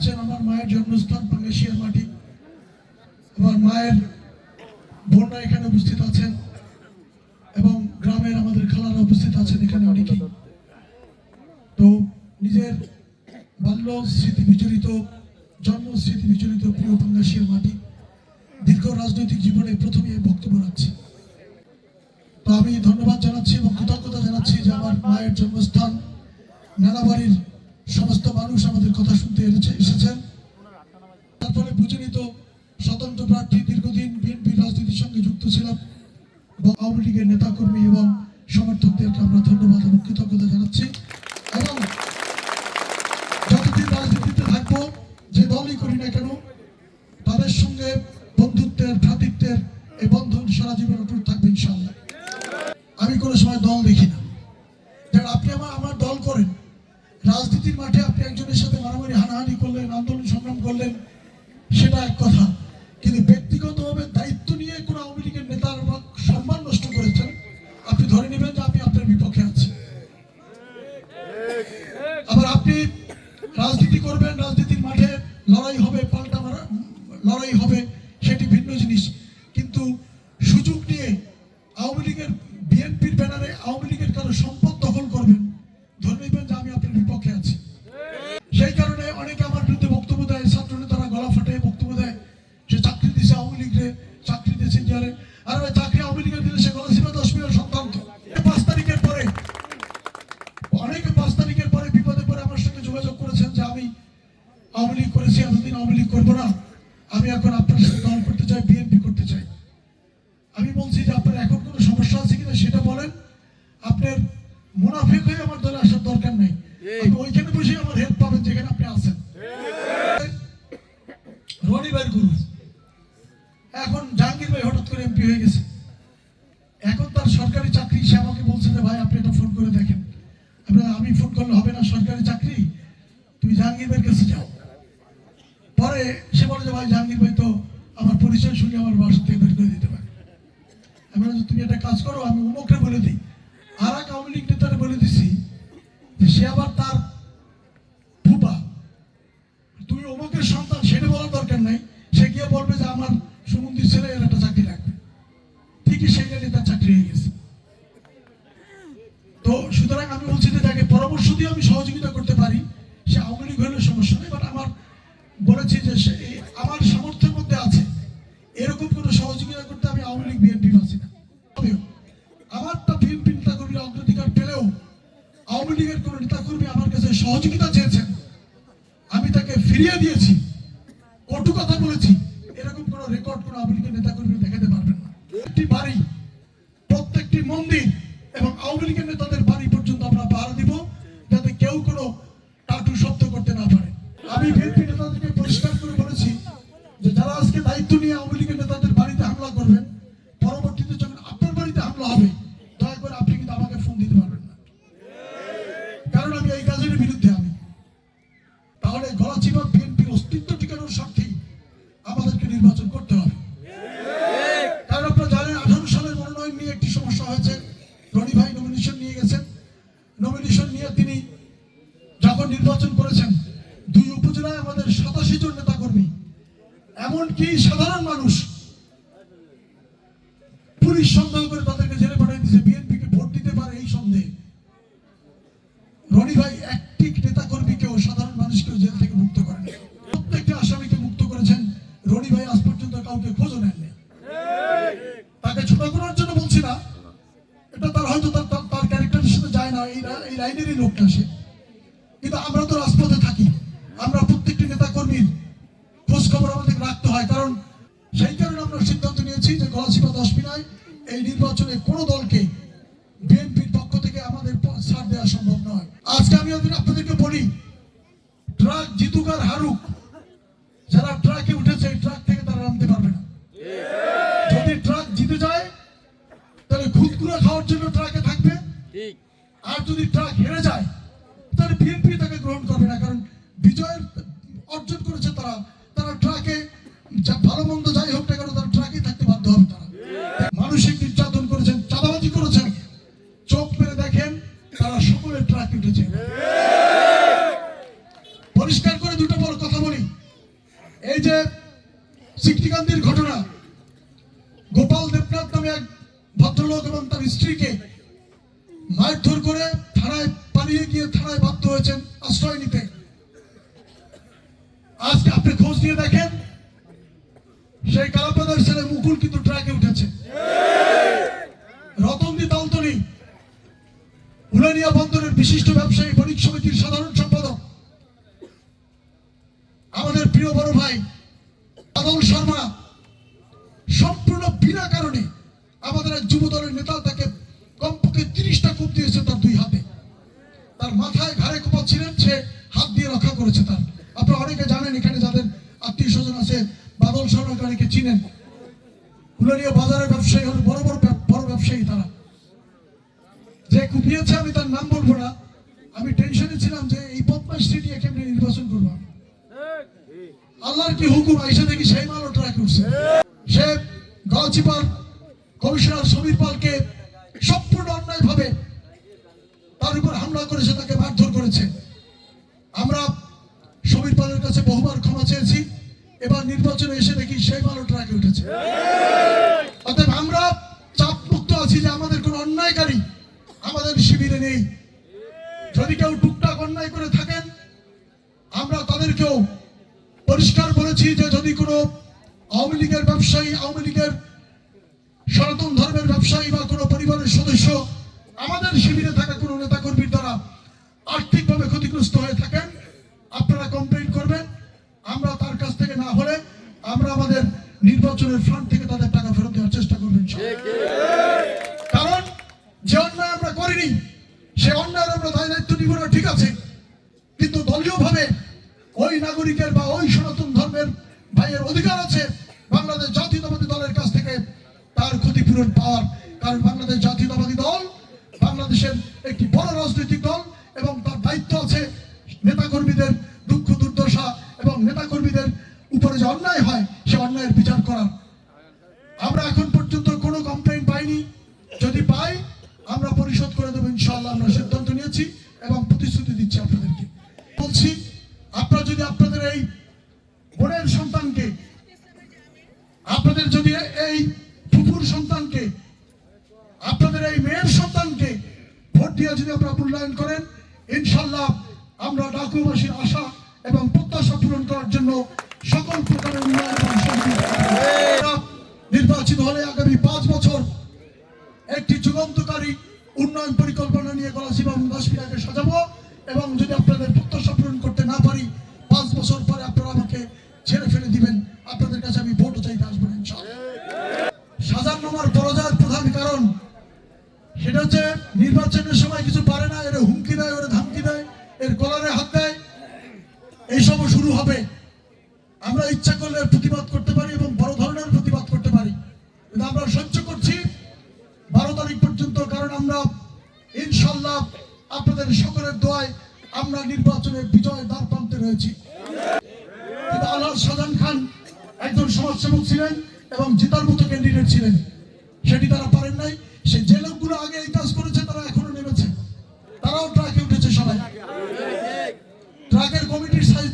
পাচ্ছেন আমার মায়ের জন্মস্থান পাঙ্গাশিয়ার মাটি। আমার মায়ের বোনরা এখানে উপস্থিত আছেন এবং গ্রামের আমাদের খালারা উপস্থিত আছেন এখানে অনেকেই। তো নিজের বাল্য স্মৃতি বিজড়িত, জন্ম স্মৃতি বিজড়িত প্রিয় পাঙ্গাশিয়ার মাটি, দীর্ঘ রাজনৈতিক জীবনে প্রথমে বক্তব্য রাখছি। তো আমি ধন্যবাদ জানাচ্ছি এবং কৃতজ্ঞতা জানাচ্ছি যে আমার মায়ের জন্মস্থান নানাবাড়ির সমস্ত মানুষ আমাদের কথা শুনতে এসেছেন। তার ফলে প্রচলিত স্বতন্ত্র প্রার্থী দীর্ঘদিন বিএনপি রাজনীতির সঙ্গে যুক্ত ছিলাম এবং আওয়ামী লীগের নেতাকর্মী এবং সমর্থকদেরকে আমরা ধন্যবাদ এবং কৃতজ্ঞতা জানাচ্ছি। এবং যতদিন রাজনীতিতে থাকবো, যে দলই করি না কেন, তাদের সঙ্গে বন্ধুত্বের, ভ্রাতৃত্বের এই বন্ধন সারা জীবন অটুট থাকবে ইনশাআল্লাহ। আমি কোনো সময় দল দেখি না। যারা আপনি আমার দল করেন, রাজনীতির মাঠে আপনি একজনের সাথে মারামারি হানাহানি করলেন, আন্দোলন সংগ্রাম করলেন, সেটা এক কথা। কিন্তু ব্যক্তিগতভাবে দায়িত্ব নিয়ে কোনো আওয়ামী লীগের নেতার সম্মান নষ্ট করেছেন, আপনি ধরে নেবেন যে আপনি আপনার বিপক্ষে আছেন। আবার আপনি রাজনীতি করবেন, রাজনীতির মাঠে লড়াই হবে, পাল্টা লড়াই হবে, সেটি ভিন্ন জিনিস। কিন্তু সুযোগ নিয়ে আওয়ামী লীগের, বিএনপির ব্যানারে আওয়ামী লীগের কারো সম্পদ দখল করবেন, ধরে নেবেন যে আমি আপনার বিপক্ষে আছি। সেই কারণে অনেকে আমার বিরুদ্ধে বক্তব্য দেয়, ছাত্র নেতারা গলা ফাটে বক্তব্য দেয়, সে চাকরি দিয়েছে আওয়ামী লীগের, চাকরি দিয়েছে ইন্ডিয়ারে। আর ওই চাকরি আওয়ামী লীগের দিলে সে গলাচিপা 10 মিনিটের সন্তান। তো 5 তারিখের পরে অনেকে 5 তারিখের পরে বিপদে পড়ে আমার সঙ্গে যোগাযোগ করেছেন যে আমি আওয়ামী লীগ করেছি, এতদিন আওয়ামী লীগ করবো না, আমি এখন আপনার সাথে দল করতে চাই, বিএনপি করতে চাই। আমি বলছি যে আপনার এখন কোনো সমস্যা আছে কিনা সেটা বলেন। আপনার মুনাফিক হয়ে আমার দলে আসার দরকার নেই, আপনি ওইখানে বসে আমার হেল্প পাবেন যেখানে আপনি আছেন। রনি ভাইয়ের গুরু এখন জাহাঙ্গীর ভাই হঠাৎ করে এমপি হয়ে গেছে, এখন তার সরকারি চাকরি। সে আমাকে বলছে যে ভাই আপনি এটা ফোন করে দেখেন। আমি ফোন করলে হবে না, সরকারি চাকরি, তুমি জাহাঙ্গীর ভাইয়ের কাছে যাও। পরে সে বলে যে ভাই জাহাঙ্গীর ভাই তো আমার পরিচয় শুনে আমার বাসা থেকে বের করে দিতে পারে। আমি বলছি তুমি একটা কাজ করো, আমি অমুকরে বলে দিই। আর এক আওয়ামী লীগ নেতারে বলে দিছি যে সে আবার তার ফুপা, তুমি অমুকের সন্তান, সেটা বলার দরকার নাই। সে গিয়ে বলবে যে আমার সুমন্দির ছেলে এর একটা চাকরি রাখবে, ঠিকই সেই নিয়ে তার চাকরি হয়ে গেছে। তো সুতরাং আমি বলছি যে তাকে পরামর্শ দিয়ে আমি সহযোগিতা করতে পারি, সে আওয়ামী লীগ হলে সমস্যা নেই। বাট আমার বলেছি যে সে আমার সামর্থ্যের মধ্যে আছে, এরকম কোনো সহযোগিতা করতে আমি আওয়ামী লীগ বিএনপি আছি না। আমারটা বিএনপি নেতাকর্মীরা অগ্রাধিকার পেলেও আওয়ামী লীগের কোনো নেতাকর্মী আমার কাছে সহযোগিতা চেয়েছেন, আমি তাকে ফিরিয়ে দিয়েছি, কটু কথা বলেছি, এরকম কোনো রেকর্ড কোনো আওয়ামী লীগের নেতাকর্মী দেখাতে পারবেন না। একটি বাড়ি, প্রত্যেকটি মন্দির এবং আওয়ামী লীগের নেতাদের বাড়ি পর্যন্ত আমরা পাহারা দিব, যাতে কেউ কোনো টাটু শব্দ করতে না পারে। আমি বিএনপি নেতাদেরকে পরিষ্কার করে বলেছি যে যারা আজকে দায়িত্ব নিয়ে আওয়ামী লীগের নেতাদের বাড়িতে হামলা করবেন, পরবর্তীতে যখন আপনার বাড়িতে হামলা হবে, দয়া করে আপনি কিন্তু আমাকে ফোন দিতে পারবেন না, কারণ আমি এই কাজের বিরুদ্ধে। আমি তাহলে গলাচিপা বিএনপির অস্তিত্ব টিকানোর স্বার্থেই আমাদেরকে নির্বাচন করতে হবে। কারণ আপনারা জানেন 18 সালের মনোনয়ন নিয়ে একটি সমস্যা হয়েছে। রনি ভাই নমিনেশন নিয়ে গেছেন, নমিনেশন নিয়ে তিনি যখন নির্বাচন করেছেন, 2 উপজেলায় আমাদের 87 জন নেতা কর্মী, এমনকি সাধারণ মানুষ পুলিশ সন্দেহ করে তাদেরকে জেলে পাঠিয়ে দিয়েছে, বিএনপিকে ভোট দিতে পারে এই সন্দেহে। রনি ভাই একটি নেতা কর্মীকেও, সাধারণ মানুষকেও জেল থেকে মুক্ত করেন, প্রত্যেকটি আসামিকে মুক্ত করেছেন। রনি ভাই আজ পর্যন্ত কাউকে খোঁজও নেননি। তাকে ছোট করার জন্য বলছি না, এটা তার হয়তো তার ক্যারেক্টারের সাথে যায় না, এই লাইনেরই লোকটা সে। কিন্তু আমরা তো রাজপথে থাকি, আমরা প্রত্যেকটি নেতা কর্মীর খোঁজ খবর আমাদের রাখতে হয়। কারণ সেই কারণে আমরা সিদ্ধান্ত নিয়েছি যে গলাচিপা 10 মিনায় এই নির্বাচনে কোনো দলকে বিএনপির পক্ষ থেকে আমাদের ছাড় দেওয়া সম্ভব নয়। আজকে আমি আপনাদেরকে বলি, ট্রাক জিতুক আর হারুক, যারা ট্রাকে উঠেছে এই ট্রাক থেকে তারা নামতে পারবে না। যদি ট্রাক জিতে যায় তাহলে খুদকুড়া খাওয়ার জন্য ট্রাকে থাকবে, আর যদি ট্রাক হেরে যায় তাহলে বিএনপি তাকে গ্রহণ করবে না। কারণ বিজয়ের অর্জন করেছে তারা ট্রাকে, ভালো মন্দ যাই হোক না কেন, তারা ট্রাকে থাকতে বাধ্য হবে। তারা মানসিক নির্যাতন করেছেন, চাঁদাবাজি করেছেন, চোখ মেরে দেখেন, তারা সকলে ট্রাকে উঠেছে। পরিষ্কার করে দুটো বড় কথা বলি, এই যে সিকটিকান্দির ঘটনা, গোপাল দেবনাথ নামে এক ভদ্রলোক এবং তার স্ত্রীকে মারধর করে থানায় পালিয়ে গিয়ে থানায় বাধ্য হয়েছেন আশ্রয় নিতে। আজকে আপনি খোঁজ নিয়ে দেখেন, সেই কালাপাতার ছেলে মুকুল কিন্তু ট্রাকে উঠেছে। রতনদী তালতলি উলানিয়া বন্দরের বিশিষ্ট ব্যবসায়ী বণিক সমিতির সাধারণ সম্পাদক আমাদের প্রিয় বড় ভাই বাদল শর্মা সম্পূর্ণ বিনা কারণে আমাদের এক যুব দলের নেতা তাকে কমপক্ষে 30টা কোপ দিয়েছে তার দুই হাতে। তার মাথায় ঘাড়ে কোপাচ্ছিলেন, সে হাত দিয়ে রক্ষা করেছে তার। আপনারা অনেকে জানেন, এখানে যাদের আত্মীয় স্বজন আছে বাদল শর্মাকে অনেকে চিনেন। উলানিয়া বাজারের ব্যবসায়ী হল বড় ব্যবসায়ী। তারা যে কুপিয়েছে, আমি তার নাম বলবো না, আমি টেনশনে ছিলাম যে এই বদমাইশটি নিয়ে কেমনি নির্বাচন করবো। আল্লাহর কি হুকুম, আইসা দেখি সেই মালও ট্রাক উঠছে। সে গলচিপার কমিশনার সমীর পালকে সম্পূর্ণ অন্যায় ভাবে তার উপর হামলা করেছে, তাকে মারধর করেছে। আমরা সমীর পালের কাছে বহুবার ক্ষমা চেয়েছি, এবার নির্বাচনে এসে দেখি সেই মালও ট্রাকে উঠেছে। অতএব আমরা চাপ মুক্ত আছি যে আমাদের কোন অন্যায়কারী আমাদের শিবিরে নেই। যদি কেউ টুকটাক অন্যায় করে থাকেন, আমরা তাদেরকেও পরিষ্কার বলেছি যে যদি কোনো আওয়ামী লীগের ব্যবসায়ী, আওয়ামী লীগের সনাতন ধর্মের ব্যবসায়ী বা কোনো পরিবারের সদস্য আমাদের শিবিরে থাকা কোনো নেতাকর্মীর দ্বারা আর্থিকভাবে ক্ষতিগ্রস্ত হয়ে থাকেন, আপনারা কমপ্লেইন করবেন। আমরা তার কাছ থেকে না হলে আমরা আমাদের নির্বাচনের ফান্ড থেকে তাদের টাকা ফেরত দেওয়ার চেষ্টা করবেন। কারণ যে অন্যায় আমরা করিনি, সে অন্যায়ের আমরা দায় দায়িত্ব নিব না, ঠিক আছে, কিন্তু দলীয়ভাবে ওই নাগরিকের বা ওই সনাতন ধর্মের ভাইয়ের অধিকার আছে বাংলাদেশ জাতীয়তাবাদী দলের কাছ থেকে তার ক্ষতিপূরণ পাওয়ার। কারণ বাংলাদেশ জাতীয়তাবাদী দল বাংলাদেশের একটি বড় রাজনৈতিক দল এবং তার দায়িত্ব আছে নেতাকর্মীদের দুঃখ দুর্দশা এবং নেতাকর্মীদের উপরে যে অন্যায় হয় সে অন্যায়ের বিচার করার। আমরা এখন পর্যন্ত কোনো কমপ্লেইন পাইনি, যদি পাই আমরা পরিশোধ করে দেবো ইনশাআল্লাহ। আমরা সিদ্ধান্ত নিয়েছি এবং প্রতিশ্রুতি দিচ্ছি আপনাদেরকে। বলছি, আপনারা যদি আপনাদের এই বোনের সন্তানকে, আপনাদের যদি এই ফুফুর সন্তানকে, আপনাদের এই মেয়ের সন্তানকে ভোট দিয়ে যদি আপনারা মূল্যায়ন করেন, ইনশাআল্লাহ আমরা ডাকুবাসীর আশা এবং প্রত্যাশা পূরণ করার জন্য সকল প্রকারের উন্নয়ন এবং সহযোগিতা নির্বাচিত হলে আগামী 5 বছর একটি যুগান্তকারী উন্নয়ন পরিকল্পনা নিয়ে গলাচিপা এবং দাসপিড়াকে সাজাবো। এবং যদি আপনাদের প্রত্যাশা পূরণ করতে না পারি, 5 বছর পরে আপনারা আমাকে ছেড়ে ফেলে দিবেন, আপনাদের কাছে আমি ভোট চাইতে আসবো না ইনশাআল্লাহ। সাজানোর পরাজয়ের প্রধান কারণ সেটা হচ্ছে নির্বাচনের সময় কিছু পারে না, এর হুমকি দেয়, ওর ধামকি দেয়, এর কলারে হাত দেয়, এইসবও শুরু হবে। আমরা ইচ্ছা করলে প্রতিবাদ করতে পারি এবং বড় ধরনের প্রতিবাদ করতে পারি, কিন্তু আমরা সহ্য করছি 12 তারিখ পর্যন্ত। কারণ আমরা ইনশাআল্লাহ আপনাদের সকলের দোয়ায় আমরা নির্বাচনে বিজয়ের দ্বার প্রান্তে রয়েছি। কিন্তু আলহাজ শাহজাহান খান একজন সমাজসেবক ছিলেন এবং জেতার মতো ক্যান্ডিডেট ছিলেন, সেটি তারা পারেন নাই। সে যে লোকগুলো আগে এই কাজ করেছে তারা এখনো নেমেছে, তারাও ট্রাকে উঠেছে। সবাই ট্রাকের কমিটির সাইজ